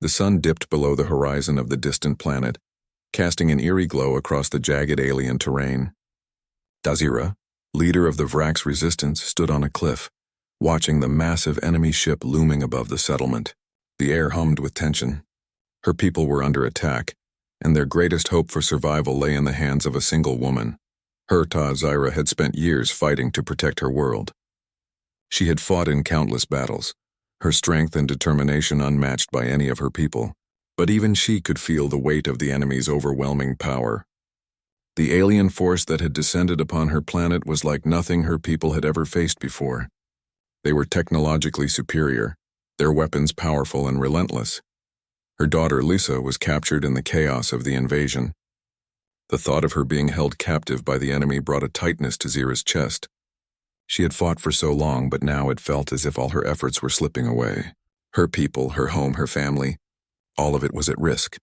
The sun dipped below the horizon of the distant planet, casting an eerie glow across the jagged alien terrain. Zira, leader of the Vrak's resistance, stood on a cliff, watching the massive enemy ship looming above the settlement. The air hummed with tension. Her people were under attack, and their greatest hope for survival lay in the hands of a single woman. Zira had spent years fighting to protect her world. She had fought in countless battles, her strength and determination unmatched by any of her people, but even she could feel the weight of the enemy's overwhelming power. The alien force that had descended upon her planet was like nothing her people had ever faced before. They were technologically superior, their weapons powerful and relentless. Her daughter Lisa was captured in the chaos of the invasion. The thought of her being held captive by the enemy brought a tightness to Zira's chest. She had fought for so long, but now it felt as if all her efforts were slipping away. Her people, her home, her family, all of it was at risk.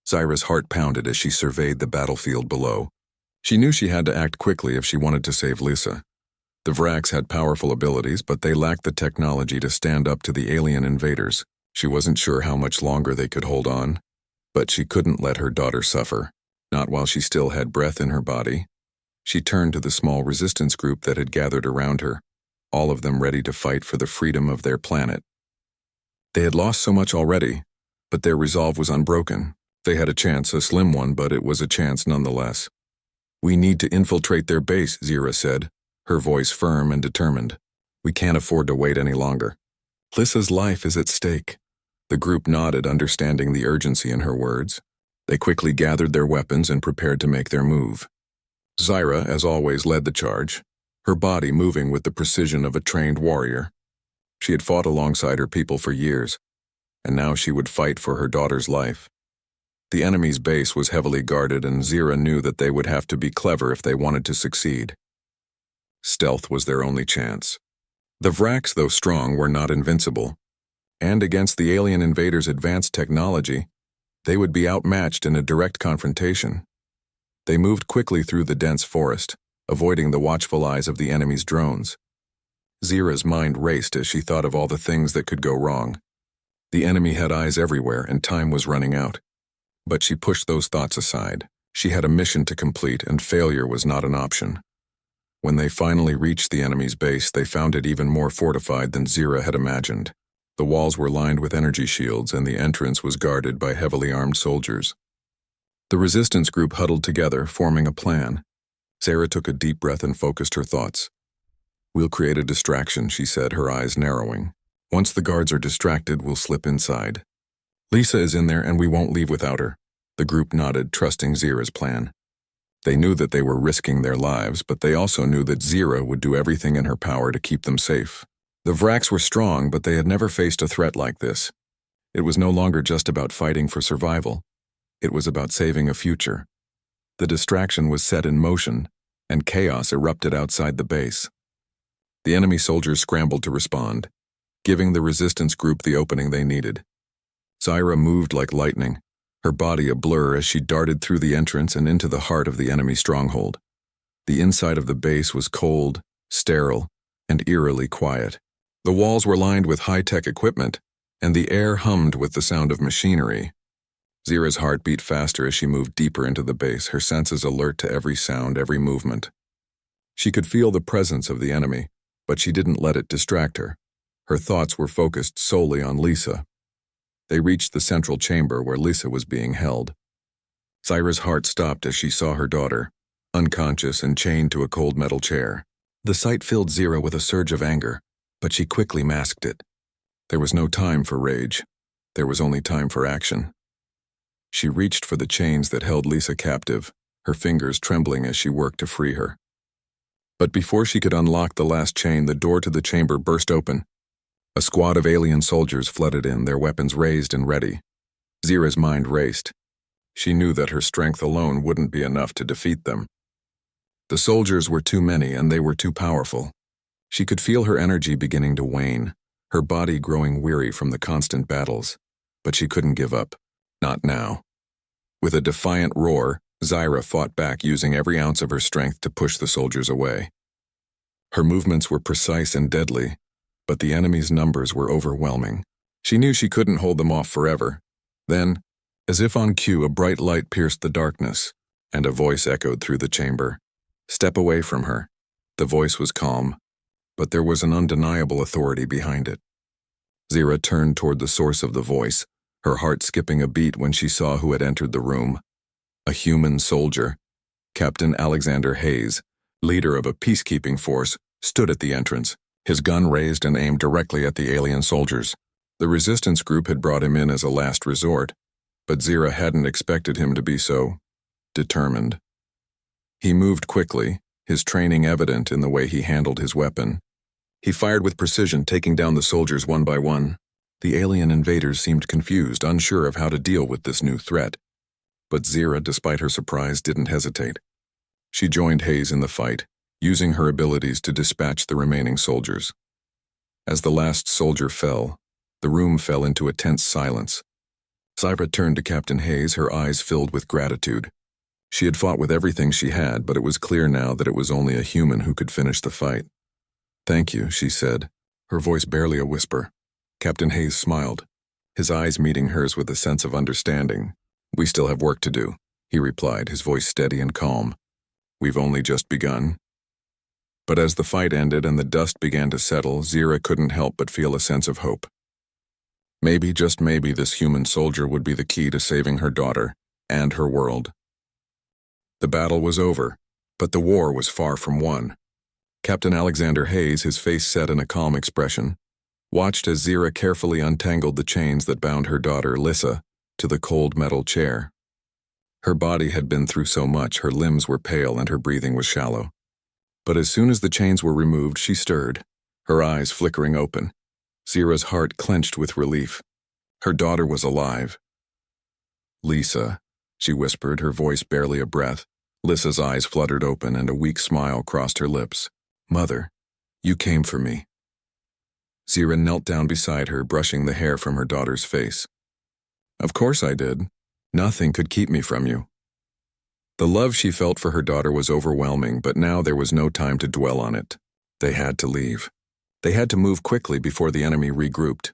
Zira's heart pounded as she surveyed the battlefield below. She knew she had to act quickly if she wanted to save Lisa. The Vraks had powerful abilities, but they lacked the technology to stand up to the alien invaders. She wasn't sure how much longer they could hold on, but she couldn't let her daughter suffer, not while she still had breath in her body. She turned to the small resistance group that had gathered around her, all of them ready to fight for the freedom of their planet. They had lost so much already, but their resolve was unbroken. They had a chance, a slim one, but it was a chance nonetheless. "We need to infiltrate their base," Zira said, her voice firm and determined. "We can't afford to wait any longer. Lisa's life is at stake." The group nodded, understanding the urgency in her words. They quickly gathered their weapons and prepared to make their move. Zira, as always, led the charge, her body moving with the precision of a trained warrior. She had fought alongside her people for years, and now she would fight for her daughter's life. The enemy's base was heavily guarded, and Zira knew that they would have to be clever if they wanted to succeed. Stealth was their only chance. The Vraks, though strong, were not invincible, and against the alien invaders' advanced technology, they would be outmatched in a direct confrontation. They moved quickly through the dense forest, avoiding the watchful eyes of the enemy's drones. Zira's mind raced as she thought of all the things that could go wrong. The enemy had eyes everywhere, and time was running out. But she pushed those thoughts aside. She had a mission to complete, and failure was not an option. When they finally reached the enemy's base, they found it even more fortified than Zira had imagined. The walls were lined with energy shields, and the entrance was guarded by heavily armed soldiers. The resistance group huddled together, forming a plan. Zira took a deep breath and focused her thoughts. "We'll create a distraction," she said, her eyes narrowing. "Once the guards are distracted, we'll slip inside. Lisa is in there, and we won't leave without her." The group nodded, trusting Zira's plan. They knew that they were risking their lives, but they also knew that Zira would do everything in her power to keep them safe. The Vraks were strong, but they had never faced a threat like this. It was no longer just about fighting for survival. It was about saving a future. The distraction was set in motion, and chaos erupted outside the base. The enemy soldiers scrambled to respond, giving the resistance group the opening they needed. Zira moved like lightning, her body a blur as she darted through the entrance and into the heart of the enemy stronghold. The inside of the base was cold, sterile, and eerily quiet. The walls were lined with high-tech equipment, and the air hummed with the sound of machinery. Zira's heart beat faster as she moved deeper into the base, her senses alert to every sound, every movement. She could feel the presence of the enemy, but she didn't let it distract her. Her thoughts were focused solely on Lisa. They reached the central chamber where Lisa was being held. Zira's heart stopped as she saw her daughter, unconscious and chained to a cold metal chair. The sight filled Zira with a surge of anger, but she quickly masked it. There was no time for rage. There was only time for action. She reached for the chains that held Lisa captive, her fingers trembling as she worked to free her. But before she could unlock the last chain, the door to the chamber burst open. A squad of alien soldiers flooded in, their weapons raised and ready. Zira's mind raced. She knew that her strength alone wouldn't be enough to defeat them. The soldiers were too many, and they were too powerful. She could feel her energy beginning to wane, her body growing weary from the constant battles. But she couldn't give up. Not now. With a defiant roar, Zira fought back, using every ounce of her strength to push the soldiers away. Her movements were precise and deadly, but the enemy's numbers were overwhelming. She knew she couldn't hold them off forever. Then, as if on cue, a bright light pierced the darkness, and a voice echoed through the chamber. "Step away from her." The voice was calm, but there was an undeniable authority behind it. Zira turned toward the source of the voice, her heart skipping a beat when she saw who had entered the room. A human soldier. Captain Alexander Hayes, leader of a peacekeeping force, stood at the entrance, his gun raised and aimed directly at the alien soldiers. The resistance group had brought him in as a last resort, but Zira hadn't expected him to be so determined. He moved quickly, his training evident in the way he handled his weapon. He fired with precision, taking down the soldiers one by one. The alien invaders seemed confused, unsure of how to deal with this new threat. But Zira, despite her surprise, didn't hesitate. She joined Hayes in the fight, using her abilities to dispatch the remaining soldiers. As the last soldier fell, the room fell into a tense silence. Zira turned to Captain Hayes, her eyes filled with gratitude. She had fought with everything she had, but it was clear now that it was only a human who could finish the fight. "Thank you," she said, her voice barely a whisper. Captain Hayes smiled, his eyes meeting hers with a sense of understanding. "We still have work to do," he replied, his voice steady and calm. "We've only just begun." But as the fight ended and the dust began to settle, Zira couldn't help but feel a sense of hope. Maybe, just maybe, this human soldier would be the key to saving her daughter and her world. The battle was over, but the war was far from won. Captain Alexander Hayes, his face set in a calm expression, watched as Zira carefully untangled the chains that bound her daughter, Lissa, to the cold metal chair. Her body had been through so much, her limbs were pale and her breathing was shallow. But as soon as the chains were removed, she stirred, her eyes flickering open. Zira's heart clenched with relief. Her daughter was alive. "Lisa," she whispered, her voice barely a breath. Lissa's eyes fluttered open and a weak smile crossed her lips. "Mother, you came for me." Zira knelt down beside her, brushing the hair from her daughter's face. "Of course I did. Nothing could keep me from you." The love she felt for her daughter was overwhelming, but now there was no time to dwell on it. They had to leave. They had to move quickly before the enemy regrouped.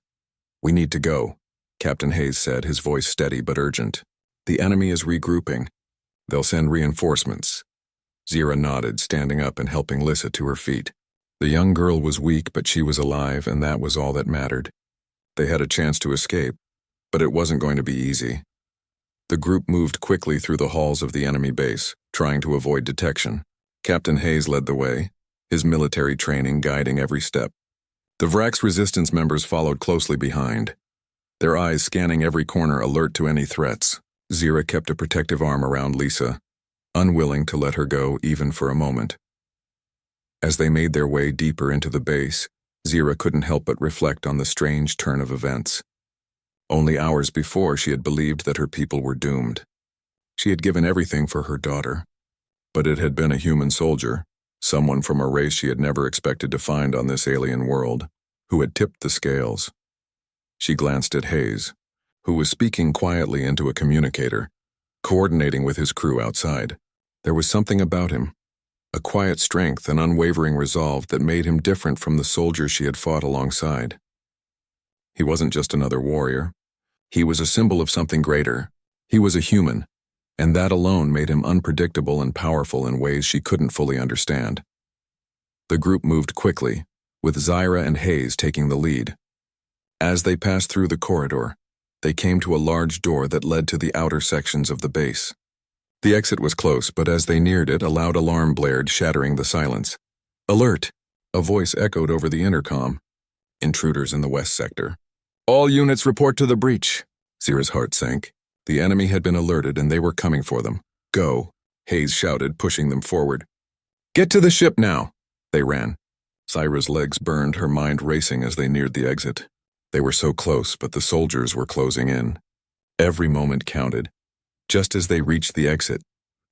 "We need to go," Captain Hayes said, his voice steady but urgent. "The enemy is regrouping. They'll send reinforcements." Zira nodded, standing up and helping Lissa to her feet. The young girl was weak, but she was alive, and that was all that mattered. They had a chance to escape, but it wasn't going to be easy. The group moved quickly through the halls of the enemy base, trying to avoid detection. Captain Hayes led the way, his military training guiding every step. The Vrax resistance members followed closely behind, their eyes scanning every corner, alert to any threats. Zira kept a protective arm around Lisa, unwilling to let her go even for a moment. As they made their way deeper into the base, Zira couldn't help but reflect on the strange turn of events. Only hours before, she had believed that her people were doomed. She had given everything for her daughter, but it had been a human soldier, someone from a race she had never expected to find on this alien world, who had tipped the scales. She glanced at Hayes, who was speaking quietly into a communicator, coordinating with his crew outside. There was something about him, a quiet strength and unwavering resolve that made him different from the soldiers she had fought alongside. He wasn't just another warrior. He was a symbol of something greater. He was a human, and that alone made him unpredictable and powerful in ways she couldn't fully understand. The group moved quickly, with Zira and Hayes taking the lead. As they passed through the corridor, they came to a large door that led to the outer sections of the base. The exit was close, but as they neared it, a loud alarm blared, shattering the silence. "Alert!" A voice echoed over the intercom. "Intruders in the west sector. All units report to the breach." Zira's heart sank. The enemy had been alerted and they were coming for them. "Go," Hayes shouted, pushing them forward. "Get to the ship now!" They ran. Zira's legs burned, her mind racing as they neared the exit. They were so close, but the soldiers were closing in. Every moment counted. Just as they reached the exit,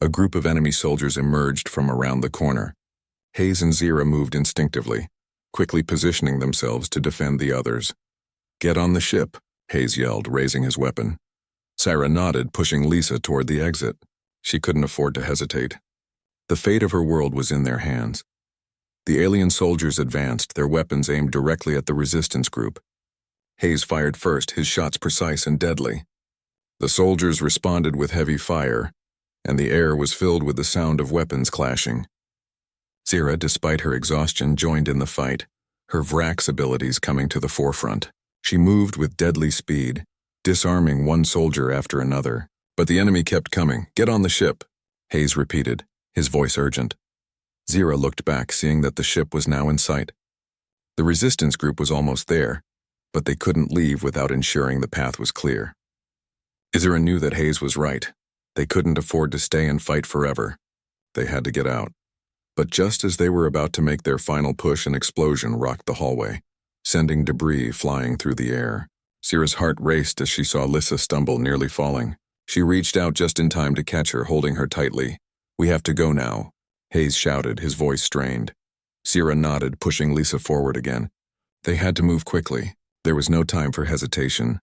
a group of enemy soldiers emerged from around the corner. Hayes and Zira moved instinctively, quickly positioning themselves to defend the others. "Get on the ship," Hayes yelled, raising his weapon. Zira nodded, pushing Lisa toward the exit. She couldn't afford to hesitate. The fate of her world was in their hands. The alien soldiers advanced, their weapons aimed directly at the resistance group. Hayes fired first, his shots precise and deadly. The soldiers responded with heavy fire, and the air was filled with the sound of weapons clashing. Zira, despite her exhaustion, joined in the fight, her Vrax abilities coming to the forefront. She moved with deadly speed, disarming one soldier after another. But the enemy kept coming. "Get on the ship," Hayes repeated, his voice urgent. Zira looked back, seeing that the ship was now in sight. The resistance group was almost there, but they couldn't leave without ensuring the path was clear. Zira knew that Hayes was right. They couldn't afford to stay and fight forever. They had to get out. But just as they were about to make their final push, an explosion rocked the hallway, sending debris flying through the air. Zira's heart raced as she saw Lissa stumble, nearly falling. She reached out just in time to catch her, holding her tightly. "We have to go now," Hayes shouted, his voice strained. Zira nodded, pushing Lissa forward again. They had to move quickly. There was no time for hesitation.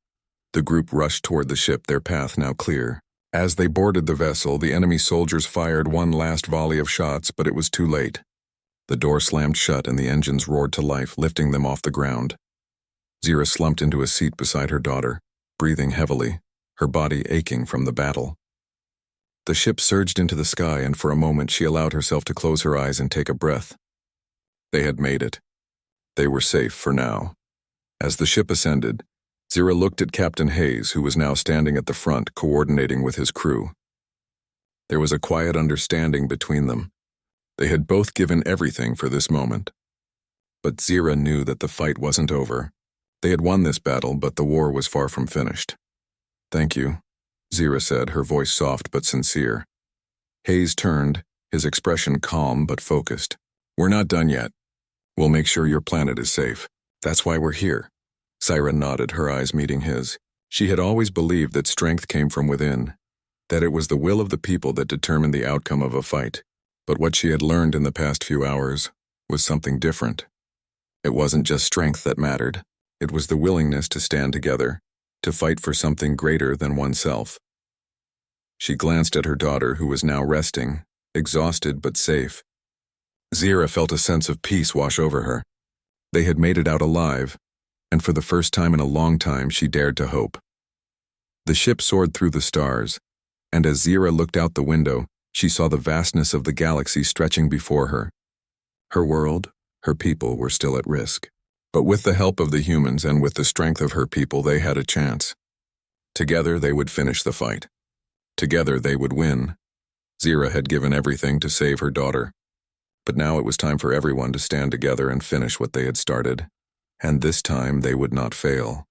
The group rushed toward the ship, their path now clear. As they boarded the vessel, the enemy soldiers fired one last volley of shots, but it was too late. The door slammed shut and the engines roared to life, lifting them off the ground. Zira slumped into a seat beside her daughter, breathing heavily, her body aching from the battle. The ship surged into the sky, and for a moment she allowed herself to close her eyes and take a breath. They had made it. They were safe for now. As the ship ascended, Zira looked at Captain Hayes, who was now standing at the front, coordinating with his crew. There was a quiet understanding between them. They had both given everything for this moment. But Zira knew that the fight wasn't over. They had won this battle, but the war was far from finished. "Thank you," Zira said, her voice soft but sincere. Hayes turned, his expression calm but focused. "We're not done yet. We'll make sure your planet is safe. That's why we're here." Zira nodded, her eyes meeting his. She had always believed that strength came from within, that it was the will of the people that determined the outcome of a fight. But what she had learned in the past few hours was something different. It wasn't just strength that mattered. It was the willingness to stand together, to fight for something greater than oneself. She glanced at her daughter, who was now resting, exhausted but safe. Zira felt a sense of peace wash over her. They had made it out alive, and for the first time in a long time she dared to hope. The ship soared through the stars, and as Zira looked out the window, she saw the vastness of the galaxy stretching before her. Her world, her people were still at risk. But with the help of the humans and with the strength of her people, they had a chance. Together they would finish the fight. Together they would win. Zira had given everything to save her daughter. But now it was time for everyone to stand together and finish what they had started. And this time they would not fail.